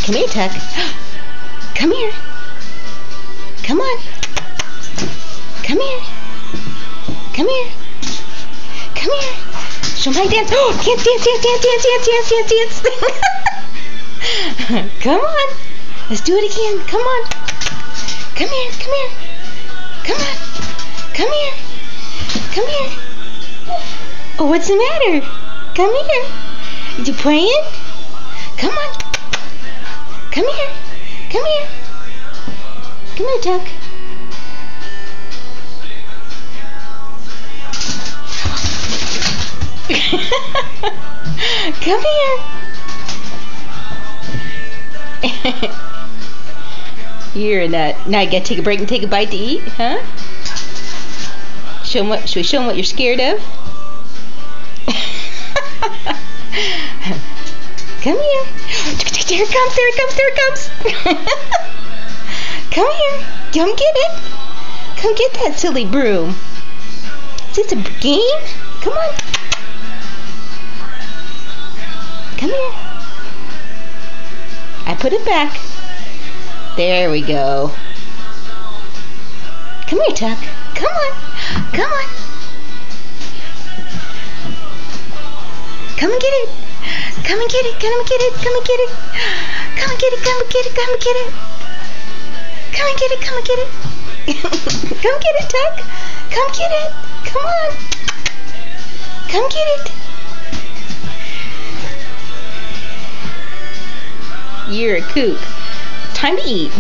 Come here, Tuck. Come here. Come on. Come here. Come here. Come here. Show my dance. Oh, dance, dance, dance, dance, dance, dance, dance, dance. Come on. Let's do it again. Come on. Come here. Come here. Come on. Come here. Come here. Oh, what's the matter? Come here. You playing? Come on. Come here. Come here. Come here, Tuck. Come here. You're a nut. Now you gotta take a break and take a bite to eat, huh? Show 'em what. Should we show 'em what you're scared of? Come here. Here it comes. There it comes. There it comes. Come here. Come get it. Come get that silly broom. Is this a game? Come on. Come here. I put it back. There we go. Come here, Tuck. Come on. Come on. Come and get it. Come and get it. Come and get it. Come and get it. Come and get it. Come and get it. Come and get it. Come and get it. Come and get it. Come get it, Tuck. Come get it. Come on. Come get it. You're a kook. Time to eat.